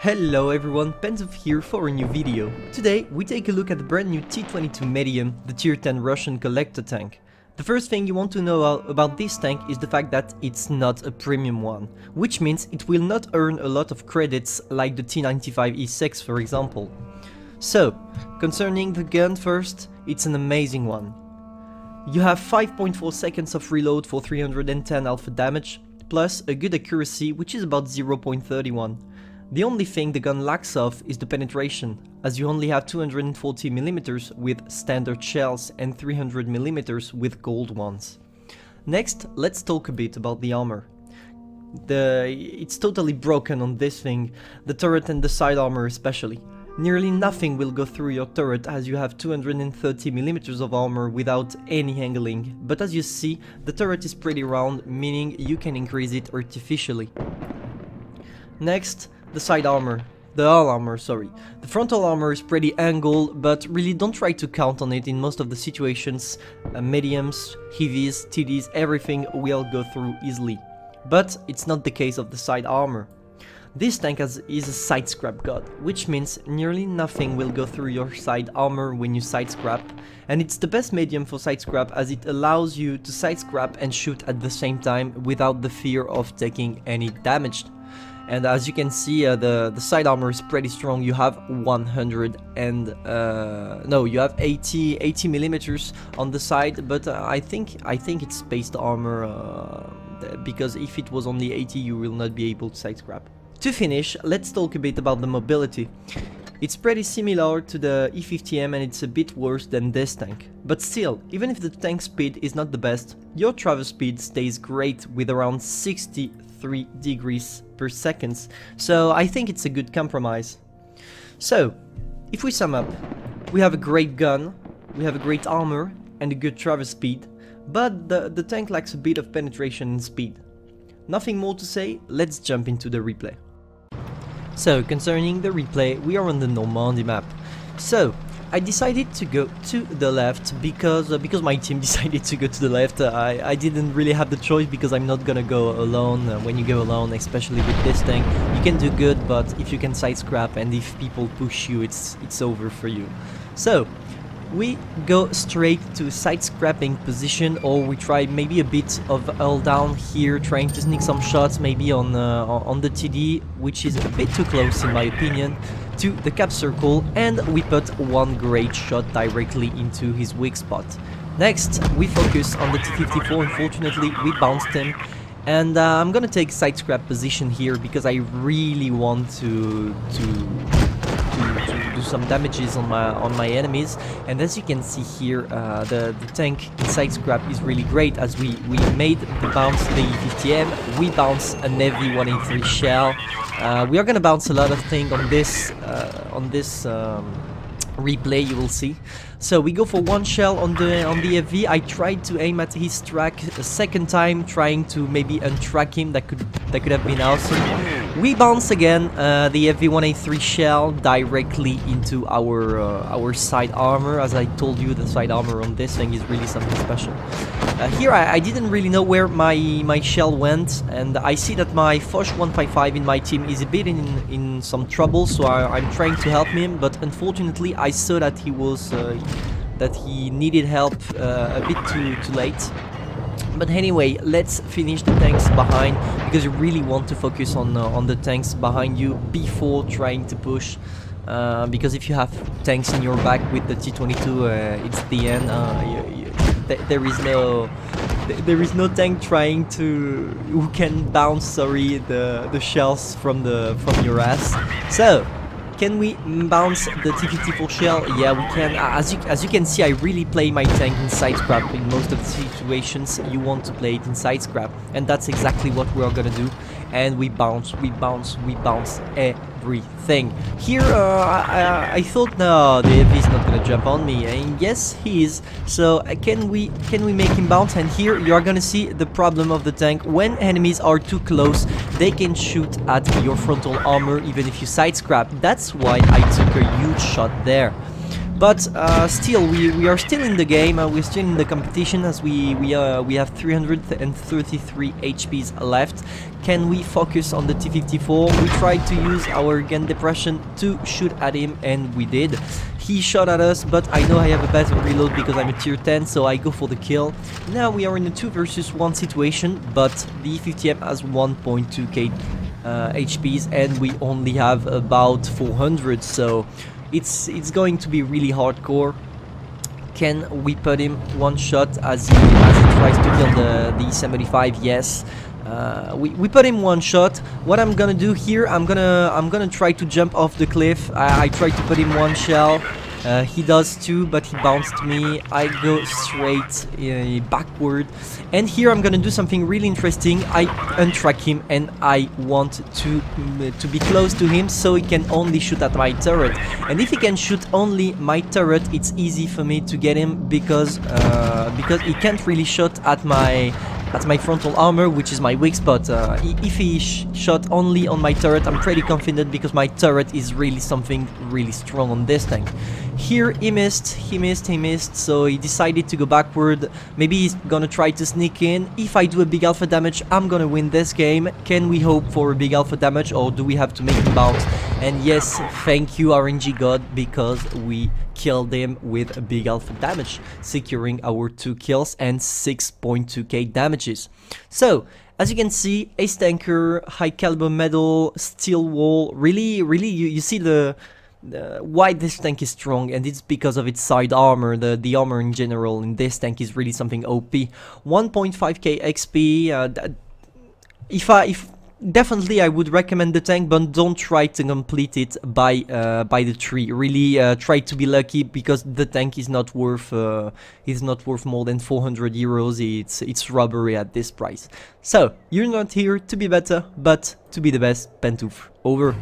Hello everyone, Pantoufleee here for a new video. Today we take a look at the brand new T-22 Medium, the tier 10 Russian collector tank. The first thing you want to know about this tank is the fact that it's not a premium one, which means it will not earn a lot of credits like the T-95 E6 for example. So, concerning the gun first, it's an amazing one. You have 5.4 seconds of reload for 310 alpha damage, plus a good accuracy which is about 0.31. The only thing the gun lacks of is the penetration, as you only have 240mm with standard shells and 300mm with gold ones. Next, let's talk a bit about the armor. It's totally broken on this thing, the turret and the side armor especially. Nearly nothing will go through your turret as you have 230mm of armor without any angling, but as you see, the turret is pretty round, meaning you can increase it artificially. Next, the side armor. The hull armor, sorry. The frontal armor is pretty angled, but really don't try to count on it in most of the situations. Mediums, heavies, TDs, everything will go through easily. But it's not the case of the side armor. This tank is a side scrap god, which means nearly nothing will go through your side armor when you side scrap, and it's the best medium for side scrap as it allows you to side scrap and shoot at the same time without the fear of taking any damage. And as you can see, the side armor is pretty strong. You have 80mm on the side, but I think it's spaced armor because if it was only 80, you will not be able to side scrap. To finish, let's talk a bit about the mobility. It's pretty similar to the E50M and it's a bit worse than this tank. But still, even if the tank speed is not the best, your travel speed stays great with around 63 degrees per second, so I think it's a good compromise. So, if we sum up, we have a great gun, we have a great armor and a good travel speed, but the tank lacks a bit of penetration and speed. Nothing more to say, let's jump into the replay. So, concerning the replay, we are on the Normandy map. So, I decided to go to the left because my team decided to go to the left. I didn't really have the choice because I'm not gonna go alone. When you go alone, especially with this tank, you can do good, but if you can side scrap and if people push you, it's over for you. So, we go straight to side scrapping position, or we try maybe a bit of hull down here, trying to sneak some shots maybe on the TD, which is a bit too close in my opinion, to the cap circle, and we put one great shot directly into his weak spot. Next, we focus on the T-54. Unfortunately, we bounced him, and I'm gonna take side scrap position here because I really want to do some damages on my enemies. And as you can see here, the tank in side scrap is really great as we made the bounce the E50M, we bounce an heavy 183 shell. We are gonna bounce a lot of things on this replay, you will see. So we go for one shell on the FV. I tried to aim at his track a second time, trying to maybe untrack him. That could have been awesome. We bounce again the FV-183 shell directly into our side armor. As I told you, the side armor on this thing is really something special. Here I didn't really know where my shell went, and I see that my Foch 155 in my team is a bit in some trouble, so I'm trying to help him, but unfortunately I saw that he was that he needed help a bit too late. But anyway, let's finish the tanks behind, because you really want to focus on the tanks behind you before trying to push. Because if you have tanks in your back with the T-22, it's the end. There is no tank who can bounce the shells from your ass. So, can we bounce the T-54 shell? Yeah, we can. As you can see, I really play my tank in side scrap. In most of the situations, you want to play it in side scrap, and that's exactly what we are gonna do. And we bounce everything. Here, I thought, no, the FV is not gonna jump on me, and yes, he is. So can we make him bounce? And here you are gonna see the problem of the tank. When enemies are too close, they can shoot at your frontal armor even if you side scrap. That's why I took a huge shot there. but still we are still in the game, we're still in the competition, as we have 333 HPs left. Can we focus on the T-54? We tried to use our gun depression to shoot at him, and we did. He shot at us, but I know I have a better reload because I'm a tier 10, so I go for the kill. Now we are in a 2 versus 1 situation, but the E50M has 1.2k HPs and we only have about 400, so it's going to be really hardcore. Can we put him one shot as he tries to kill the E75? Yes. We put him one shot. What I'm gonna do here, I'm gonna try to jump off the cliff. I try to put him one shell. He does too, but he bounced me. I go straight backward, and here I'm gonna do something really interesting. I untrack him, and I want to be close to him so he can only shoot at my turret. And if he can shoot only my turret, it's easy for me to get him because he can't really shoot at my frontal armor, which is my weak spot. If he shot only on my turret, I'm pretty confident because my turret is really something really strong on this tank. Here he missed, so he decided to go backward. Maybe he's gonna try to sneak in. If I do a big alpha damage, I'm gonna win this game. Can we hope for a big alpha damage, or do we have to make him bounce? And yes, thank you RNG God, because we killed him with a big alpha damage, securing our 2 kills and 6.2k damages. So as you can see, ace tanker, high caliber medal, steel wall. Really you see why this tank is strong, and it's because of its side armor. The armor in general in this tank is really something OP. 1.5k XP. Definitely I would recommend the tank, but don't try to complete it by the tree. Really try to be lucky, because the tank is not worth more than 400 euros. It's robbery at this price. So you're not here to be better, but to be the best. Pantouf over.